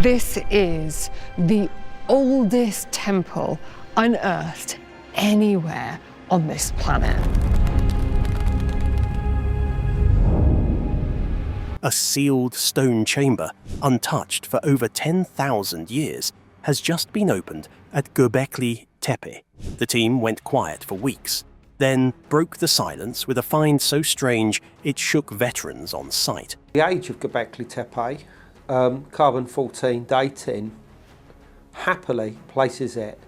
This is the oldest temple unearthed anywhere on this planet. A sealed stone chamber, untouched for over 10,000 years, has just been opened at Göbekli Tepe. The team went quiet for weeks, then broke the silence with a find so strange it shook veterans on site. The age of Gobekli Tepe, carbon-14 dating, happily places it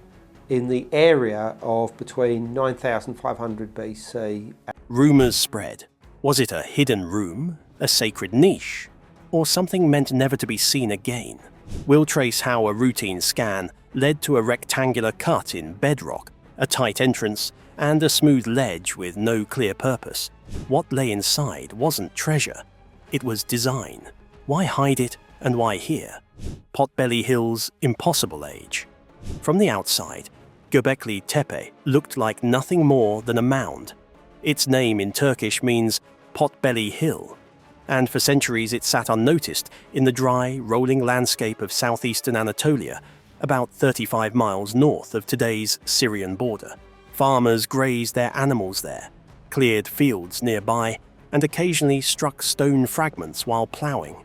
in the area of between 9,500 BC. Rumours spread. Was it a hidden room, a sacred niche, or something meant never to be seen again? We'll trace how a routine scan led to a rectangular cut in bedrock, a tight entrance, and a smooth ledge with no clear purpose. What lay inside wasn't treasure, it was design. Why hide it, and why here? Potbelly Hill's impossible age. From the outside, Göbekli Tepe looked like nothing more than a mound. Its name in Turkish means Potbelly Hill, and for centuries it sat unnoticed in the dry, rolling landscape of southeastern Anatolia, about 35 miles north of today's Syrian border. Farmers grazed their animals there, cleared fields nearby, and occasionally struck stone fragments while ploughing.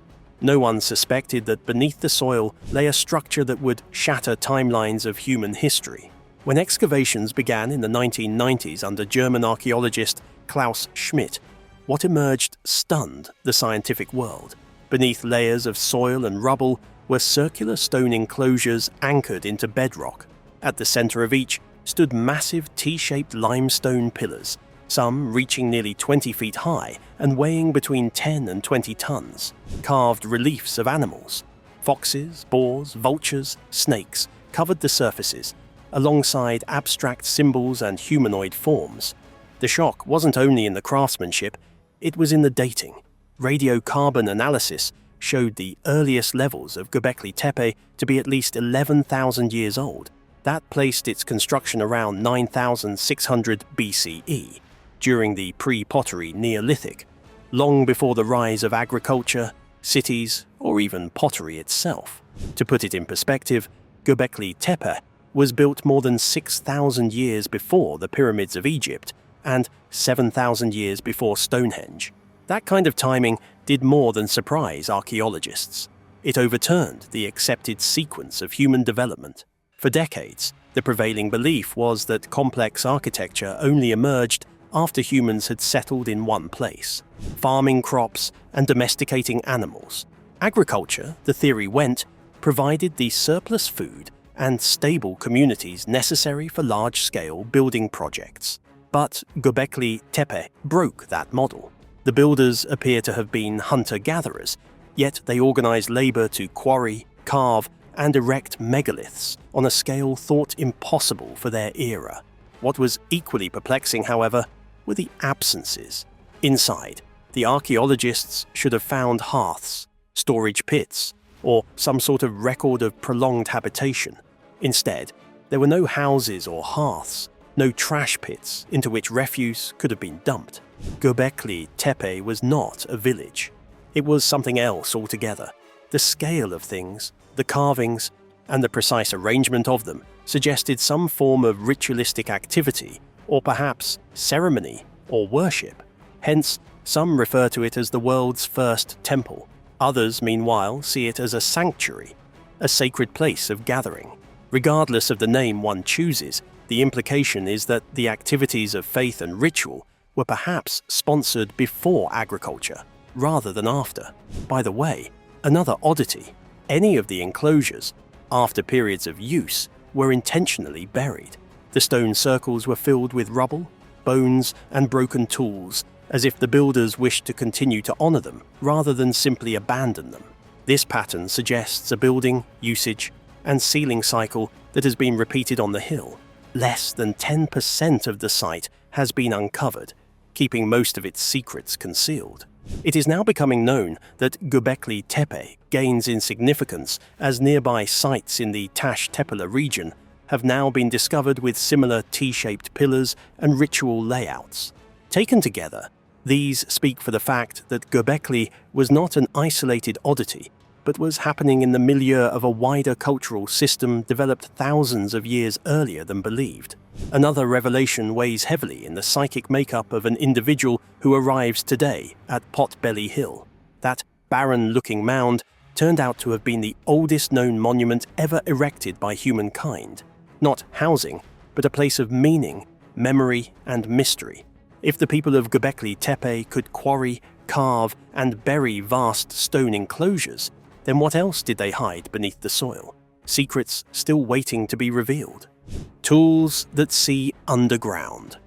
No one suspected that beneath the soil lay a structure that would shatter timelines of human history. When excavations began in the 1990s under German archaeologist Klaus Schmidt, what emerged stunned the scientific world. Beneath layers of soil and rubble were circular stone enclosures anchored into bedrock. At the center of each stood massive T-shaped limestone pillars, some reaching nearly 20 feet high and weighing between 10 and 20 tons. Carved reliefs of animals, foxes, boars, vultures, snakes, covered the surfaces, alongside abstract symbols and humanoid forms. The shock wasn't only in the craftsmanship, it was in the dating. Radiocarbon analysis showed the earliest levels of Göbekli Tepe to be at least 11,000 years old. That placed its construction around 9,600 BCE, during the pre-pottery Neolithic, long before the rise of agriculture, cities, or even pottery itself. To put it in perspective, Göbekli Tepe was built more than 6,000 years before the pyramids of Egypt and 7,000 years before Stonehenge. That kind of timing did more than surprise archaeologists. It overturned the accepted sequence of human development. For decades, the prevailing belief was that complex architecture only emerged after humans had settled in one place, farming crops and domesticating animals. Agriculture, the theory went, provided the surplus food and stable communities necessary for large-scale building projects. But Göbekli Tepe broke that model. The builders appear to have been hunter-gatherers, yet they organized labor to quarry, carve, and erect megaliths on a scale thought impossible for their era. What was equally perplexing, however, were the absences. Inside, the archaeologists should have found hearths, storage pits, or some sort of record of prolonged habitation. Instead, there were no houses or hearths, no trash pits into which refuse could have been dumped. Göbekli Tepe was not a village. It was something else altogether. The scale of things, the carvings, and the precise arrangement of them suggested some form of ritualistic activity, or perhaps ceremony or worship. Hence, some refer to it as the world's first temple. Others, meanwhile, see it as a sanctuary, a sacred place of gathering. Regardless of the name one chooses, the implication is that the activities of faith and ritual were perhaps sponsored before agriculture, rather than after. By the way, another oddity, any of the enclosures, after periods of use, were intentionally buried. The stone circles were filled with rubble, bones, and broken tools, as if the builders wished to continue to honor them, rather than simply abandon them. This pattern suggests a building, usage, and sealing cycle that has been repeated on the hill. Less than 10% of the site has been uncovered, keeping most of its secrets concealed. It is now becoming known that Göbekli Tepe gains in significance as nearby sites in the Taş Tepeler region have now been discovered with similar T-shaped pillars and ritual layouts. Taken together, these speak for the fact that Göbekli was not an isolated oddity, but was happening in the milieu of a wider cultural system developed thousands of years earlier than believed. Another revelation weighs heavily in the psychic makeup of an individual who arrives today at Potbelly Hill. That barren-looking mound turned out to have been the oldest known monument ever erected by humankind. Not housing, but a place of meaning, memory, and mystery. If the people of Göbekli Tepe could quarry, carve, and bury vast stone enclosures, then what else did they hide beneath the soil? Secrets still waiting to be revealed. Tools that see underground.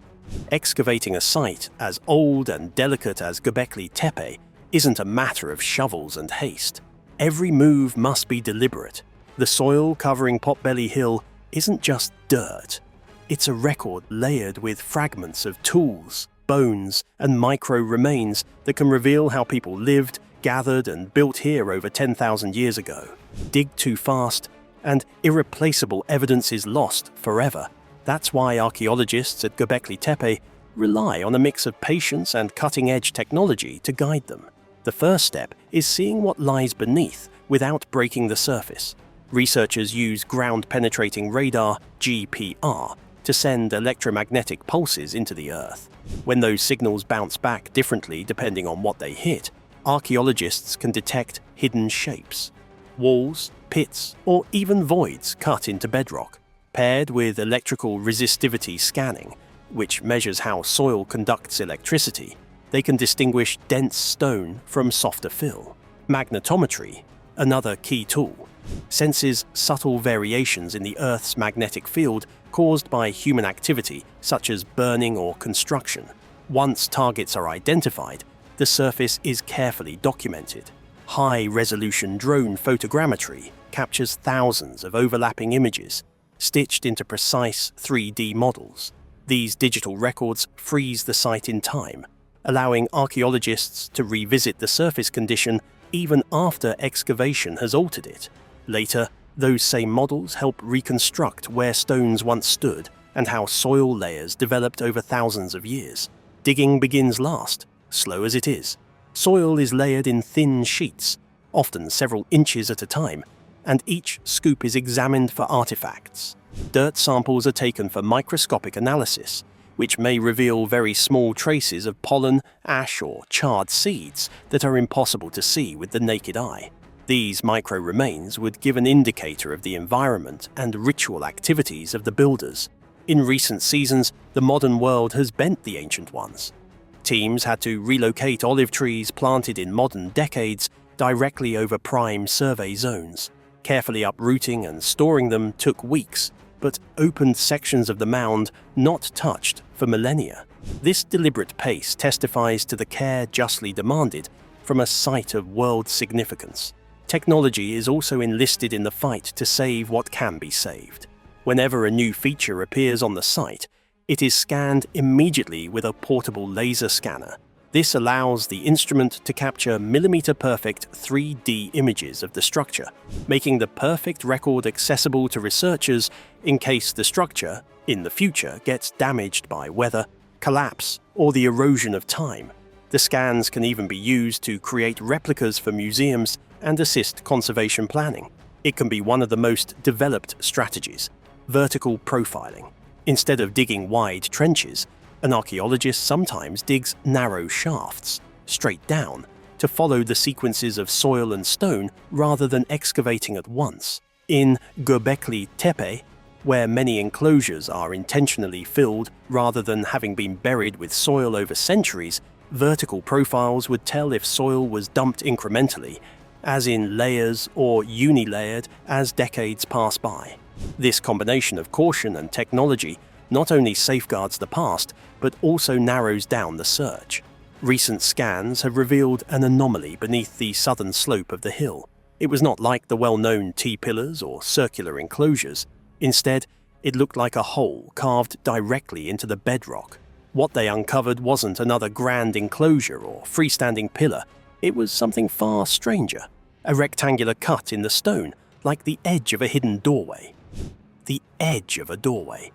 Excavating a site as old and delicate as Göbekli Tepe isn't a matter of shovels and haste. Every move must be deliberate. The soil covering Potbelly Hill isn't just dirt. It's a record layered with fragments of tools, bones, and micro-remains that can reveal how people lived, gathered, and built here over 10,000 years ago. Dig too fast, and irreplaceable evidence is lost forever. That's why archaeologists at Göbekli Tepe rely on a mix of patience and cutting-edge technology to guide them. The first step is seeing what lies beneath without breaking the surface. Researchers use ground-penetrating radar, GPR, to send electromagnetic pulses into the earth. When those signals bounce back differently depending on what they hit, archaeologists can detect hidden shapes. Walls, pits, or even voids cut into bedrock. Paired with electrical resistivity scanning, which measures how soil conducts electricity, they can distinguish dense stone from softer fill. Magnetometry, another key tool, senses subtle variations in the Earth's magnetic field caused by human activity such as burning or construction. Once targets are identified, the surface is carefully documented. High-resolution drone photogrammetry captures thousands of overlapping images, stitched into precise 3D models. These digital records freeze the site in time, allowing archaeologists to revisit the surface condition even after excavation has altered it. Later, those same models help reconstruct where stones once stood and how soil layers developed over thousands of years. Digging begins last, slow as it is. Soil is layered in thin sheets, often several inches at a time, and each scoop is examined for artifacts. Dirt samples are taken for microscopic analysis, which may reveal very small traces of pollen, ash, or charred seeds that are impossible to see with the naked eye. These micro-remains would give an indicator of the environment and ritual activities of the builders. In recent seasons, the modern world has bent the ancient ones. Teams had to relocate olive trees planted in modern decades directly over prime survey zones. Carefully uprooting and storing them took weeks, but opened sections of the mound not touched for millennia. This deliberate pace testifies to the care justly demanded from a site of world significance. Technology is also enlisted in the fight to save what can be saved. Whenever a new feature appears on the site, it is scanned immediately with a portable laser scanner. This allows the instrument to capture millimeter-perfect 3D images of the structure, making the perfect record accessible to researchers in case the structure, in the future, gets damaged by weather, collapse, or the erosion of time. The scans can even be used to create replicas for museums and assist conservation planning. It can be one of the most developed strategies, vertical profiling. Instead of digging wide trenches, an archaeologist sometimes digs narrow shafts, straight down, to follow the sequences of soil and stone rather than excavating at once. In Göbekli Tepe, where many enclosures are intentionally filled rather than having been buried with soil over centuries, vertical profiles would tell if soil was dumped incrementally, as in layers or unilayered as decades pass by. This combination of caution and technology not only safeguards the past, but also narrows down the search. Recent scans have revealed an anomaly beneath the southern slope of the hill. It was not like the well-known T-pillars or circular enclosures. Instead, it looked like a hole carved directly into the bedrock. What they uncovered wasn't another grand enclosure or freestanding pillar. It was something far stranger. A rectangular cut in the stone, like the edge of a hidden doorway. The edge of a doorway.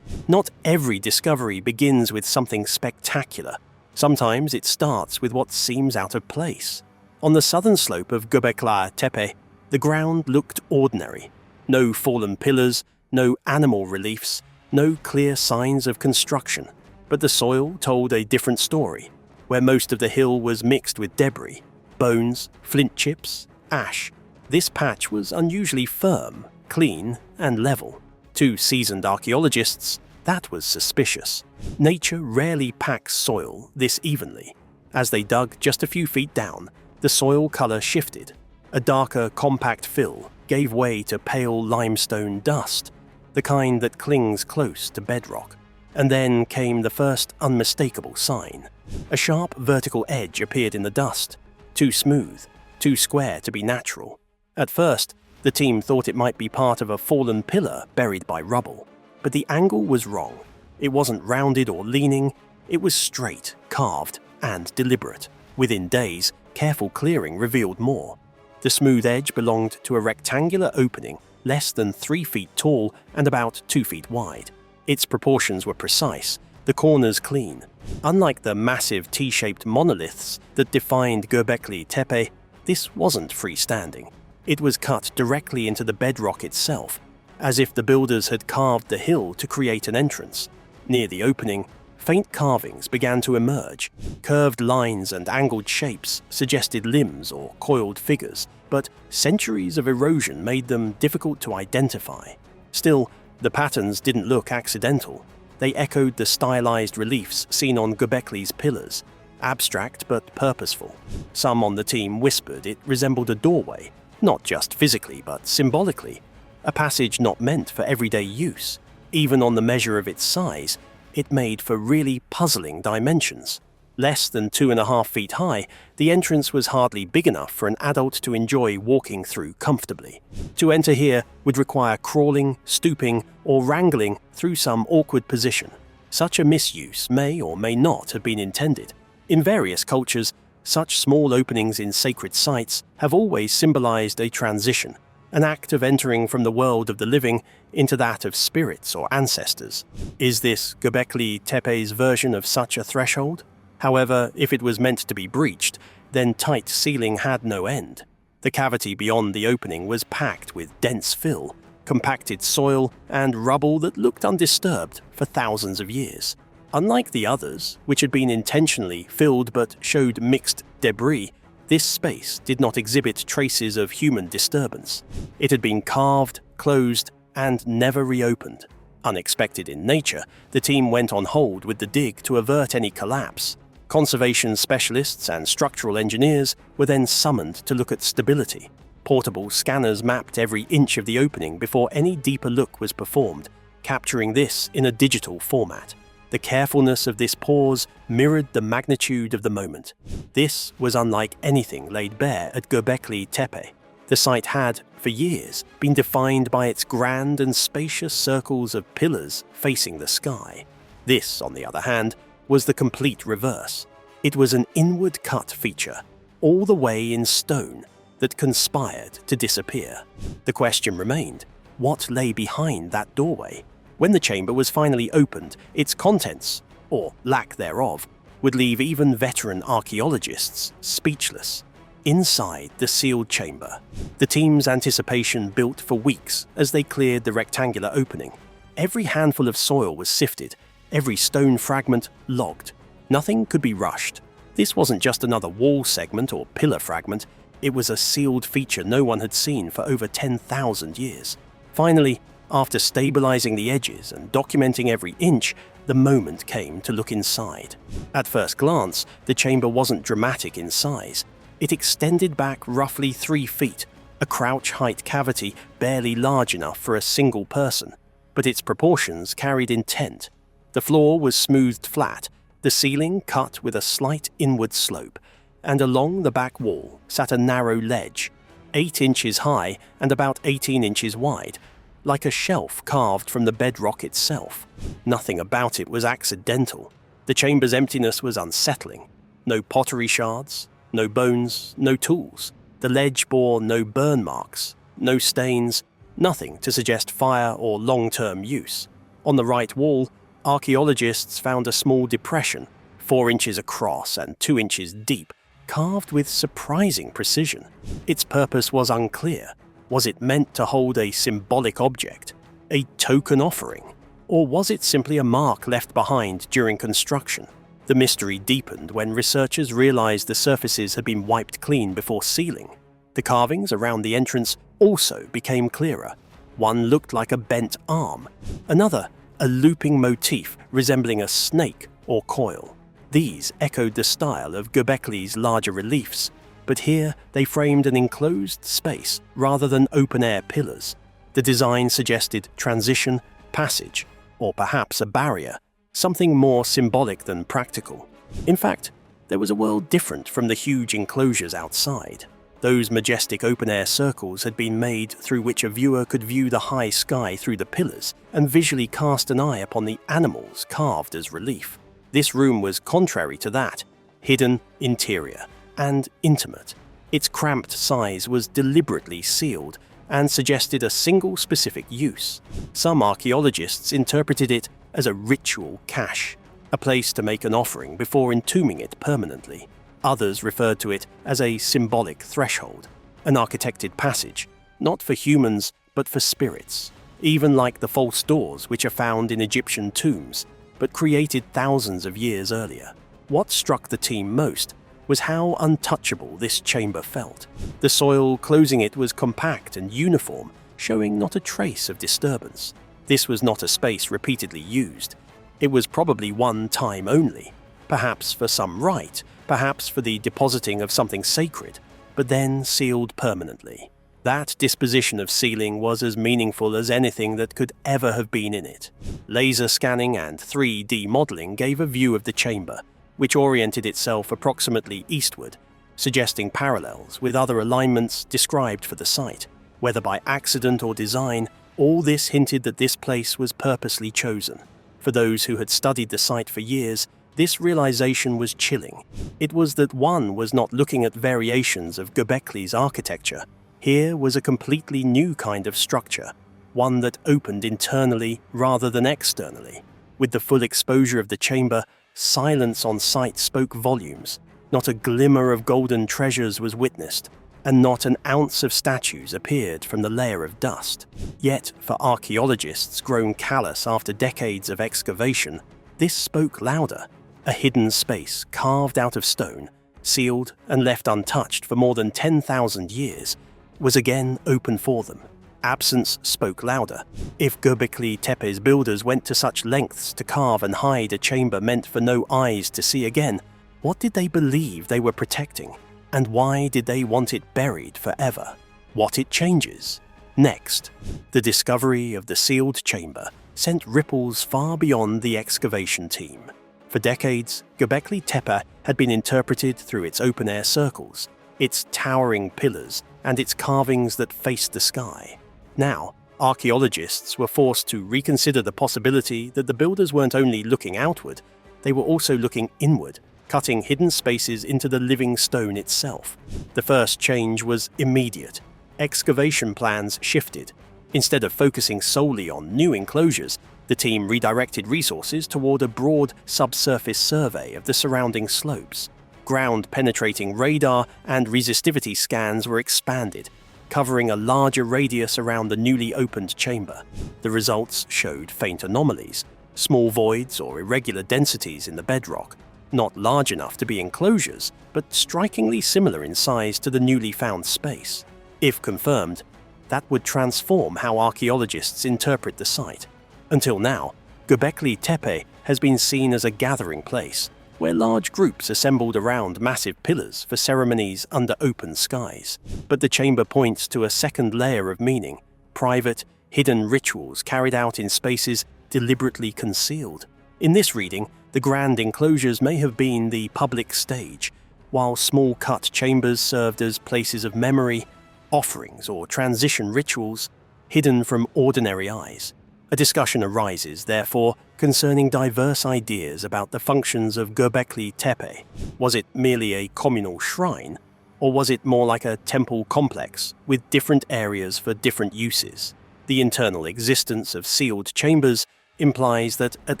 Not every discovery begins with something spectacular. Sometimes it starts with what seems out of place. On the southern slope of Göbekli Tepe, The ground looked ordinary. No fallen pillars, no animal reliefs, no clear signs of construction. But the soil told a different story, where most of the hill was mixed with debris, bones, flint chips, ash. This patch was unusually firm, clean, and level. To seasoned archaeologists, that was suspicious. Nature rarely packs soil this evenly. As they dug just a few feet down, the soil color shifted. A darker, compact fill gave way to pale limestone dust, the kind that clings close to bedrock. And then came the first unmistakable sign. A sharp vertical edge appeared in the dust, too smooth, too square to be natural. At first, the team thought it might be part of a fallen pillar buried by rubble. But the angle was wrong. It wasn't rounded or leaning, it was straight, carved, and deliberate. Within days, careful clearing revealed more. The smooth edge belonged to a rectangular opening less than 3 feet tall and about 2 feet wide. Its proportions were precise, the corners clean. Unlike the massive T-shaped monoliths that defined Göbekli Tepe, this wasn't freestanding. It was cut directly into the bedrock itself, as if the builders had carved the hill to create an entrance. Near the opening, faint carvings began to emerge. Curved lines and angled shapes suggested limbs or coiled figures, but centuries of erosion made them difficult to identify. Still, the patterns didn't look accidental. They echoed the stylized reliefs seen on Göbekli's pillars, abstract but purposeful. Some on the team whispered it resembled a doorway, not just physically but symbolically, a passage not meant for everyday use. Even on the measure of its size, it made for really puzzling dimensions. Less than 2.5 feet high, the entrance was hardly big enough for an adult to enjoy walking through comfortably. To enter here would require crawling, stooping, or wrangling through some awkward position. Such a misuse may or may not have been intended. In various cultures, such small openings in sacred sites have always symbolized a transition, an act of entering from the world of the living into that of spirits or ancestors. Is this Göbekli Tepe's version of such a threshold? However, if it was meant to be breached, then tight sealing had no end. The cavity beyond the opening was packed with dense fill, compacted soil, and rubble that looked undisturbed for thousands of years. Unlike the others, which had been intentionally filled but showed mixed debris, this space did not exhibit traces of human disturbance. It had been carved, closed, and never reopened. Unexpected in nature, the team went on hold with the dig to avert any collapse. Conservation specialists and structural engineers were then summoned to look at stability. Portable scanners mapped every inch of the opening before any deeper look was performed, capturing this in a digital format. The carefulness of this pause mirrored the magnitude of the moment. This was unlike anything laid bare at Göbekli Tepe. The site had, for years, been defined by its grand and spacious circles of pillars facing the sky. This, on the other hand, was the complete reverse. It was an inward-cut feature, all the way in stone, that conspired to disappear. The question remained, what lay behind that doorway? When the chamber was finally opened, its contents, or lack thereof, would leave even veteran archaeologists speechless. Inside the sealed chamber, the team's anticipation built for weeks as they cleared the rectangular opening. Every handful of soil was sifted, every stone fragment logged. Nothing could be rushed. This wasn't just another wall segment or pillar fragment, it was a sealed feature no one had seen for over 10,000 years. Finally, after stabilizing the edges and documenting every inch, the moment came to look inside. At first glance, the chamber wasn't dramatic in size. It extended back roughly 3 feet, a crouch-height cavity barely large enough for a single person, but its proportions carried intent. The floor was smoothed flat, the ceiling cut with a slight inward slope, and along the back wall sat a narrow ledge, 8 inches high and about 18 inches wide, like a shelf carved from the bedrock itself. Nothing about it was accidental. The chamber's emptiness was unsettling. No pottery shards, no bones, no tools. The ledge bore no burn marks, no stains, nothing to suggest fire or long-term use. On the right wall, archaeologists found a small depression, 4 inches across and 2 inches deep, carved with surprising precision. Its purpose was unclear. Was it meant to hold a symbolic object, a token offering? Or was it simply a mark left behind during construction? The mystery deepened when researchers realized the surfaces had been wiped clean before sealing. The carvings around the entrance also became clearer. One looked like a bent arm, another a looping motif resembling a snake or coil. These echoed the style of Göbekli's larger reliefs, but here they framed an enclosed space rather than open-air pillars. The design suggested transition, passage, or perhaps a barrier, something more symbolic than practical. In fact, there was a world different from the huge enclosures outside. Those majestic open-air circles had been made through which a viewer could view the high sky through the pillars and visually cast an eye upon the animals carved as relief. This room was contrary to that, hidden, interior, and intimate. Its cramped size was deliberately sealed and suggested a single specific use. Some archaeologists interpreted it as a ritual cache, a place to make an offering before entombing it permanently. Others referred to it as a symbolic threshold, an architected passage, not for humans but for spirits, even like the false doors which are found in Egyptian tombs, but created thousands of years earlier. What struck the team most was how untouchable this chamber felt. The soil closing it was compact and uniform, showing not a trace of disturbance. This was not a space repeatedly used. It was probably one time only, perhaps for some rite, perhaps for the depositing of something sacred, but then sealed permanently. That disposition of sealing was as meaningful as anything that could ever have been in it. Laser scanning and 3D modeling gave a view of the chamber, which oriented itself approximately eastward, suggesting parallels with other alignments described for the site. Whether by accident or design, all this hinted that this place was purposely chosen. For those who had studied the site for years, this realization was chilling. It was that one was not looking at variations of Göbekli's architecture. Here was a completely new kind of structure, one that opened internally rather than externally. With the full exposure of the chamber, silence on site spoke volumes. Not a glimmer of golden treasures was witnessed, and not an ounce of statues appeared from the layer of dust. Yet, for archaeologists grown callous after decades of excavation, this spoke louder. A hidden space carved out of stone, sealed and left untouched for more than 10,000 years, was again open for them. Absence spoke louder. If Göbekli Tepe's builders went to such lengths to carve and hide a chamber meant for no eyes to see again, what did they believe they were protecting? And why did they want it buried forever? What it changes? Next, the discovery of the sealed chamber sent ripples far beyond the excavation team. For decades, Göbekli Tepe had been interpreted through its open-air circles, its towering pillars, and its carvings that faced the sky. Now, archaeologists were forced to reconsider the possibility that the builders weren't only looking outward, they were also looking inward, cutting hidden spaces into the living stone itself. The first change was immediate. Excavation plans shifted. Instead of focusing solely on new enclosures, the team redirected resources toward a broad subsurface survey of the surrounding slopes. Ground-penetrating radar and resistivity scans were expanded, covering a larger radius around the newly opened chamber. The results showed faint anomalies, small voids or irregular densities in the bedrock, not large enough to be enclosures, but strikingly similar in size to the newly found space. If confirmed, that would transform how archaeologists interpret the site. Until now, Göbekli Tepe has been seen as a gathering place, where large groups assembled around massive pillars for ceremonies under open skies. But the chamber points to a second layer of meaning, private, hidden rituals carried out in spaces deliberately concealed. In this reading, the grand enclosures may have been the public stage, while small cut chambers served as places of memory, offerings, or transition rituals hidden from ordinary eyes. A discussion arises, therefore, concerning diverse ideas about the functions of Göbekli Tepe. Was it merely a communal shrine, or was it more like a temple complex with different areas for different uses? The internal existence of sealed chambers implies that at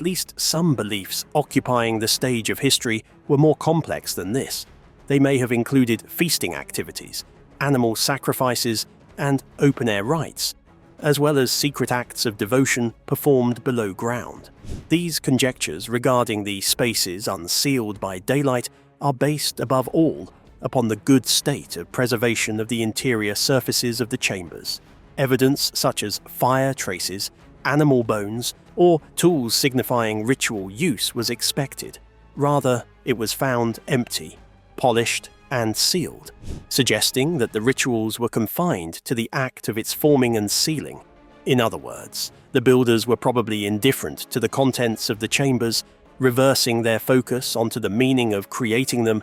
least some beliefs occupying the stage of history were more complex than this. They may have included feasting activities, animal sacrifices, and open-air rites, as well as secret acts of devotion performed below ground. These conjectures regarding the spaces unsealed by daylight are based above all upon the good state of preservation of the interior surfaces of the chambers. Evidence such as fire traces, animal bones, or tools signifying ritual use was expected. Rather, it was found empty, polished, and sealed, suggesting that the rituals were confined to the act of its forming and sealing. In other words, the builders were probably indifferent to the contents of the chambers, reversing their focus onto the meaning of creating them,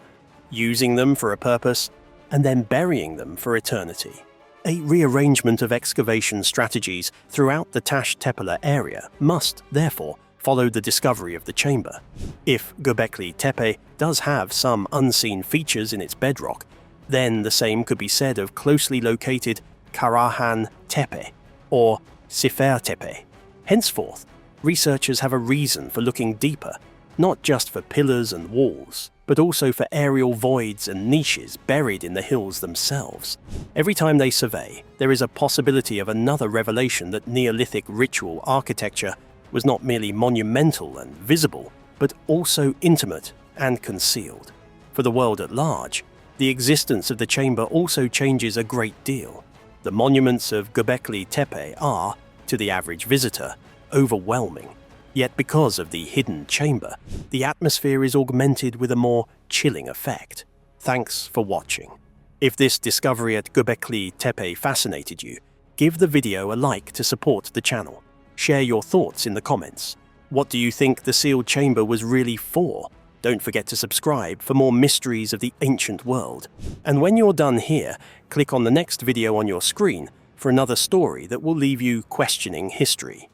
using them for a purpose, and then burying them for eternity. A rearrangement of excavation strategies throughout the Tash Tepe area must, therefore, follow the discovery of the chamber. If Göbekli Tepe does have some unseen features in its bedrock, then the same could be said of closely located Karahan Tepe or Sifer Tepe. Henceforth, researchers have a reason for looking deeper, not just for pillars and walls, but also for aerial voids and niches buried in the hills themselves. Every time they survey, there is a possibility of another revelation that Neolithic ritual architecture was not merely monumental and visible, but also intimate and concealed. For the world at large, the existence of the chamber also changes a great deal. The monuments of Göbekli Tepe are, to the average visitor, overwhelming. Yet because of the hidden chamber, the atmosphere is augmented with a more chilling effect. Thanks for watching. If this discovery at Göbekli Tepe fascinated you, give the video a like to support the channel. Share your thoughts in the comments. What do you think the sealed chamber was really for? Don't forget to subscribe for more mysteries of the ancient world. And when you're done here, click on the next video on your screen for another story that will leave you questioning history.